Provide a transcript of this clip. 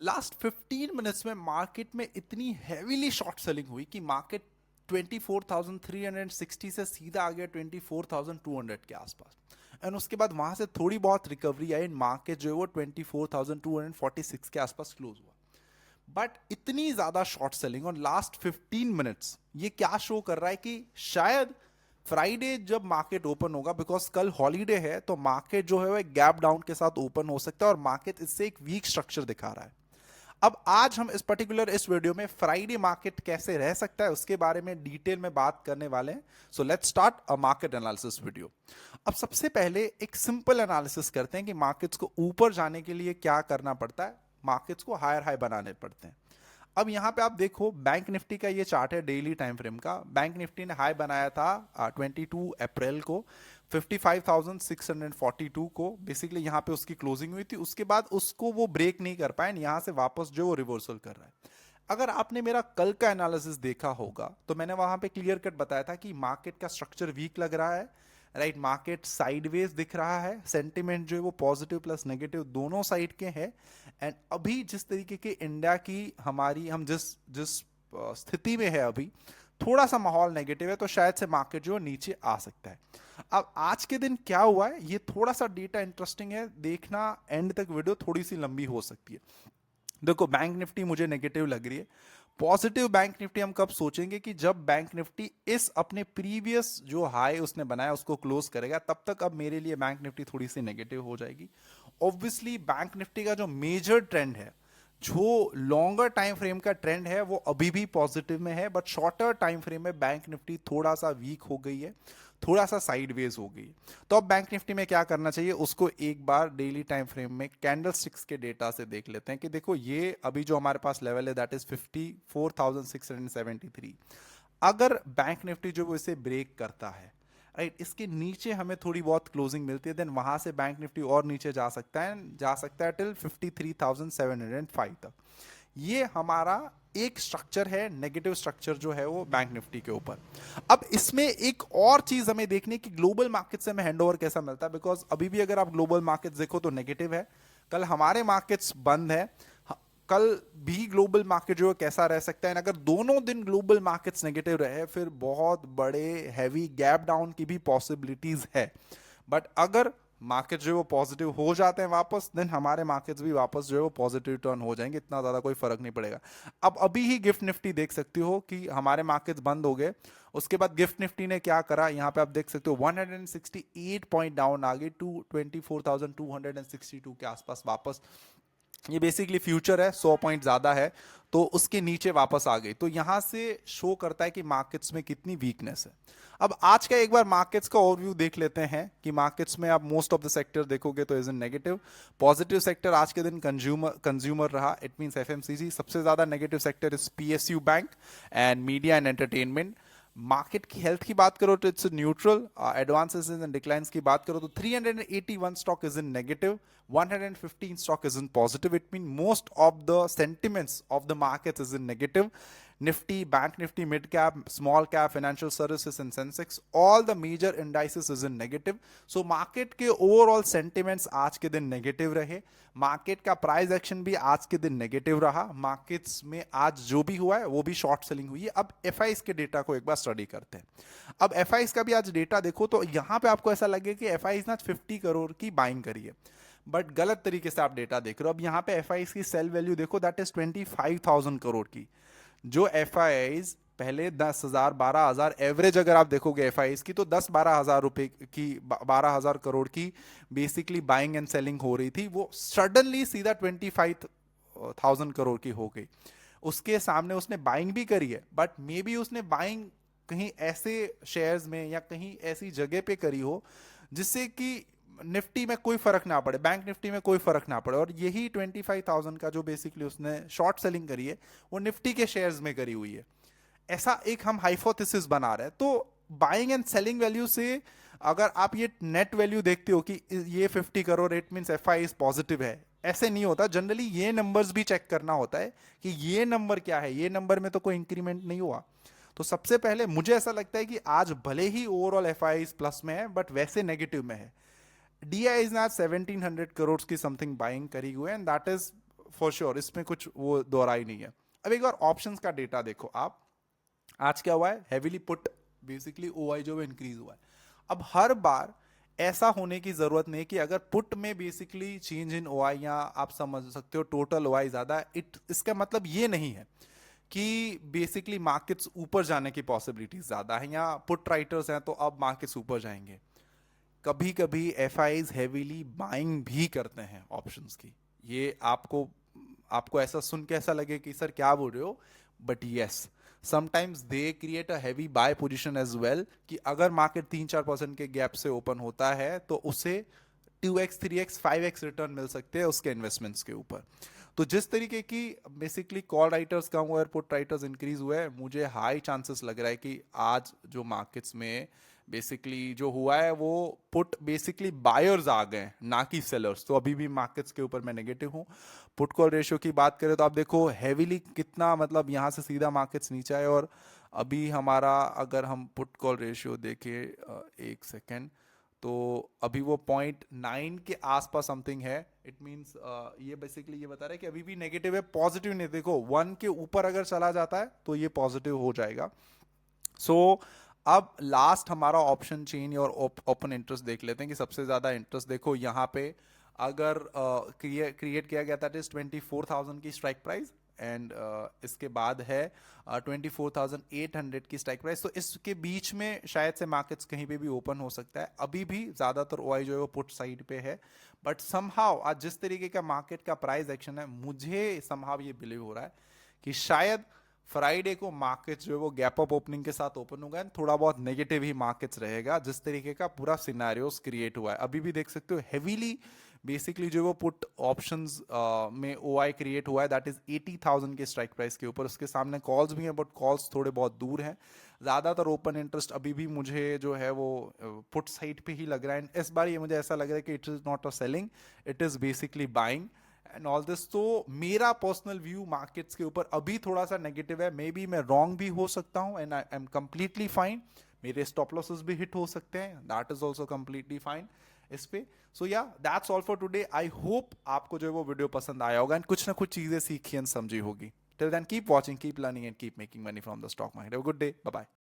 Last 15 minutes में market में इतनी हैवीली शॉर्ट सेलिंग हुई कि मार्केट 24,360 से सीधा आ गया 24,200 के आसपास। एंड उसके बाद वहां से थोड़ी बहुत रिकवरी आई, मार्केट जो है वो 24,246 के आसपास क्लोज हुआ। बट इतनी ज्यादा शॉर्ट सेलिंग और लास्ट 15 मिनट्स, ये क्या शो कर रहा है कि शायद फ्राइडे जब मार्केट ओपन होगा, बिकॉज कल हॉलीडे है, तो मार्केट जो है वो गैप डाउन के साथ ओपन हो सकता है और मार्केट इससे एक वीक स्ट्रक्चर दिखा रहा है। अब आज हम इस वीडियो में फ्राइडे मार्केट कैसे रह सकता है उसके बारे में डिटेल में बात करने वाले हैं। So let's start a market analysis video. अब सबसे पहले एक सिंपल एनालिसिस करते हैं कि मार्केट्स को ऊपर जाने के लिए क्या करना पड़ता है, मार्केट्स को हायर हाई बनाने पड़ते हैं। अब यहां पे आप देखो, बैंक निफ्टी का ये चार्ट है डेली टाइम फ्रेम का। बैंक निफ्टी ने हाई बनाया था 22 अप्रैल को 55,642 को। बेसिकली यहां पे उसकी क्लोजिंग हुई थी, उसके बाद उसको वो ब्रेक नहीं कर पाए, यहां से वापस जो वो रिवर्सल कर रहा है। अगर आपने मेरा कल का एनालिसिस देखा होगा तो मैंने वहां पे क्लियर कट बताया था कि मार्केट का स्ट्रक्चर वीक लग रहा है, राइट। मार्केट साइडवेज दिख रहा है, सेंटिमेंट जो है वो पॉजिटिव प्लस नेगेटिव दोनों साइड के हैं। एंड अभी जिस तरीके की इंडिया की हमारी हम जिस जिस स्थिति में है अभी, थोड़ा सा माहौल नेगेटिव है, तो शायद से मार्केट जो है नीचे आ सकता है। अब आज के दिन क्या हुआ है, ये थोड़ा सा डेटा इंटरेस्टिंग है, देखना एंड तक, वीडियो थोड़ी सी लंबी हो सकती है। देखो, बैंक निफ्टी मुझे नेगेटिव लग रही है। पॉजिटिव बैंक निफ्टी हम कब सोचेंगे कि जब बैंक निफ्टी इस अपने प्रीवियस जो हाई उसने बनाया उसको क्लोज करेगा, तब तक अब मेरे लिए बैंक निफ्टी थोड़ी सी नेगेटिव हो जाएगी। ऑब्वियसली बैंक निफ्टी का जो मेजर ट्रेंड है, जो लॉन्गर टाइम फ्रेम का ट्रेंड है, वो अभी भी पॉजिटिव में है, बट शॉर्टर टाइम फ्रेम में बैंक निफ्टी थोड़ा सा वीक हो गई है, थोड़ा सा साइडवेज हो गई। तो अब बैंक निफ्टी में क्या करना चाहिए, उसको एक बार डेली टाइम फ्रेम में कैंडल स्टिक्स के डेटा से देख लेते हैं कि देखो ये अभी जो हमारे पास लेवल है दैट इज 54,673। अगर बैंक निफ्टी जो वो इसे ब्रेक करता है, राइट, इसके नीचे हमें थोड़ी बहुत क्लोजिंग मिलती है, देन वहां से बैंक निफ्टी और नीचे जा सकता है टिल 53,705 तक। ये हमारा एक स्ट्रक्चर है, नेगेटिव स्ट्रक्चर जो है वो बैंक निफ्टी के ऊपर। अब इसमें एक और चीज हमें देखनी कि ग्लोबल मार्केट से हमें हैंडओवर कैसा मिलता है, बिकॉज अभी भी अगर आप ग्लोबल मार्केट्स देखो तो नेगेटिव है। कल हमारे मार्केट्स बंद है, कल भी ग्लोबल मार्केट जो है कैसा रह सकता है। अगर दोनों दिन ग्लोबल मार्केट्स नेगेटिव रहे, फिर बहुत बड़े हैवी गैप डाउन की भी पॉसिबिलिटीज है। बट अगर मार्केट जो है वो पॉजिटिव हो जाते हैं वापस, देन हमारे मार्केट्स भी वापस जो है वो पॉजिटिव टर्न हो जाएंगे, इतना ज्यादा कोई फर्क नहीं पड़ेगा। अब अभी ही गिफ्ट निफ्टी देख सकते हो कि हमारे मार्केट्स बंद हो गए, उसके बाद गिफ्ट निफ्टी ने क्या करा, यहां पे आप देख सकते हो 168 पॉइंट डाउन आ गई टू 24,262 के आसपास वापस। ये बेसिकली फ्यूचर है, 100 पॉइंट ज्यादा है, तो उसके नीचे वापस आ गई। तो यहां से शो करता है कि मार्केट्स में कितनी वीकनेस है। अब आज का एक बार मार्केट्स का ओवरव्यू देख लेते हैं कि मार्केट्स में आप मोस्ट ऑफ द सेक्टर देखोगे तो is in negative. Positive sector आज के दिन कंज्यूमर रहा, इट मींस एफएमसीजी। सबसे ज्यादा negative sector is PSU bank and media and entertainment. Market की हेल्थ की बात करो तो it's neutral. Advances and declines की बात करो तो 381 stock is in negative, 115 stock is in positive. It means most of the sentiments of the markets is in negative. Nifty, Bank Nifty, mid cap, small cap, financial services and Sensex, all the major indices is in negative. So market के overall sentiments आज के दिन negative रहे, market का price action भी आज के दिन नेगेटिव रहा। मार्केट्स में आज जो भी हुआ है वो भी शॉर्ट सेलिंग हुई है। अब एफआईएस के डेटा को एक बार स्टडी करते हैं। अब एफआईएस का भी आज डेटा देखो तो यहां पे आपको ऐसा लगे कि एफआईएस ने 50 करोड़ की बाइंग करी है, बट गलत तरीके से आप डेटा देख रहे हो। अब यहां पे एफआईएस की सेल वैल्यू देखो, दैट इज 25,000 करोड़ की। जो एफआईएस पहले 10,000 12,000 एवरेज अगर आप देखोगे एफआईएस की, तो 10-12 हजार रुपए की, 12,000 करोड़ की बेसिकली बाइंग एंड सेलिंग हो रही थी, वो सडनली सीधा 25,000 करोड़ की हो गई। उसके सामने उसने बाइंग भी करी है, बट मे बी उसने बाइंग कहीं ऐसे शेयर्स में या कहीं ऐसी जगह पे करी हो जिससे कि निफ्टी में कोई फर्क ना पड़े, बैंक निफ्टी में कोई फर्क ना पड़े। और यही 25,000 का जो बेसिकली उसने शॉर्ट सेलिंग करी है वो निफ्टी के शेयर्स में करी हुई है। ऐसा एक हम हाइपोथेसिस बना रहे हैं। तो बाइंग एंड सेलिंग वैल्यू से अगर आप ये नेट वैल्यू देखते हो कि ये 50 crore, it means FI is positive है, ऐसे नहीं होता। जनरली ये नंबर्स भी चेक करना होता है कि ये नंबर क्या है, ये नंबर में तो कोई इंक्रीमेंट नहीं हुआ। तो सबसे पहले मुझे ऐसा लगता है कि आज भले ही ओवरऑल एफआई प्लस में है, बट वैसे नेगेटिव में है। DI is now 1700 करोड़ की समथिंग बाइंग करी हुई है, and that is for sure, इसमें कुछ वो दोहराई नहीं है। अब एक बार ऑप्शंस का डेटा देखो आप, आज क्या हुआ है, हैवीली पुट बेसिकली ओआई जो है इंक्रीज हुआ है। अब हर बार ऐसा होने की जरूरत नहीं कि अगर पुट में बेसिकली चेंज इन ओआई, या आप समझ सकते हो टोटल ओआई ज्यादा, इसका मतलब ये नहीं है कि बेसिकली मार्केट्स ऊपर जाने की पॉसिबिलिटीज ज्यादा है, या पुट राइटर्स हैं तो अब मार्केट्स ऊपर जाएंगे। कभी कभी एफ आईज हैवीली बाइंग भी करते हैं ऑप्शंस की। ये आपको आपको ऐसा सुन के ऐसा लगे कि सर क्या बोल रहे हो, but yes, sometimes they create a heavy buy position as well, कि अगर मार्केट 3-4% के गैप से ओपन होता है तो उसे 2x 3x 5x रिटर्न मिल सकते हैं उसके इन्वेस्टमेंट्स के ऊपर। तो जिस तरीके की बेसिकली कॉल राइटर्स कम हुए और पुट राइटर्स इंक्रीज हुए, मुझे हाई चांसेस लग रहा है कि आज जो मार्केट्स में बेसिकली जो हुआ है वो पुट बेसिकली बायर्स आ गए ना कि सेलर्स। तो अभी भी मार्केट्स के ऊपर मैं नेगेटिव हूँ। पुट कॉल रेशियो की बात करें तो आप देखो हैवीली कितना, मतलब यहाँ से सीधा मार्केट्स नीचे आए, और अभी हमारा अगर हम पुट कॉल रेशियो देखें, एक सेकेंड, तो अभी वो 0.9 के आसपास समथिंग है। इट मींस ये बेसिकली ये बता रहा है कि अभी भी नेगेटिव है, पॉजिटिव नहीं। देखो 1 के ऊपर अगर चला जाता है तो ये पॉजिटिव हो जाएगा। सो अब लास्ट हमारा ऑप्शन चेन और ओपन इंटरेस्ट देख लेते हैं कि सबसे ज्यादा इंटरेस्ट देखो यहाँ पे अगर क्रिएट किया गया था, 24,000 की स्ट्राइक प्राइस, एंड इसके बाद है 24,800 की स्ट्राइक प्राइस। तो इसके बीच में शायद से मार्केट्स कहीं पे भी ओपन हो सकता है। अभी भी ज्यादातर ओआई जो है वो पुट साइड पे है, बट समहाउ आज जिस तरीके का मार्केट का प्राइस एक्शन है, मुझे समहाउ ये बिलीव हो रहा है कि शायद फ्राइडे को मार्केट्स जो है वो गैप अप ओपनिंग के साथ ओपन होगा, थोड़ा बहुत नेगेटिव ही मार्केट्स रहेगा जिस तरीके का पूरा सिनेरियोस क्रिएट हुआ है। अभी भी देख सकते हो हैवीली बेसिकली जो वो पुट ऑप्शंस में ओआई क्रिएट हुआ है, दैट इज 80,000 के स्ट्राइक प्राइस के ऊपर। उसके सामने कॉल्स भी हैं, बट कॉल्स थोड़े बहुत दूर हैं। ज्यादातर ओपन इंटरेस्ट अभी भी मुझे जो है वो पुट साइड पे ही लग रहा है। इस बार ये मुझे ऐसा लग रहा है कि it is not a selling, it is basically buying and all this. तो मेरा पर्सनल व्यू मार्केट्स के ऊपर अभी थोड़ा सा नेगेटिव है। मे बी मैं रॉन्ग भी हो सकता हूं, and I am completely fine. मेरे स्टॉप लॉसेस भी हिट हो सकते हैं, that is also completely fine इस पे। सो या that's all for today. I hope आपको जो है वो वीडियो पसंद आया होगा एंड कुछ ना कुछ चीजें सीखी एंड समझी होगी। Till then keep watching, keep learning and keep making money from the stock market. Have a good day, bye bye.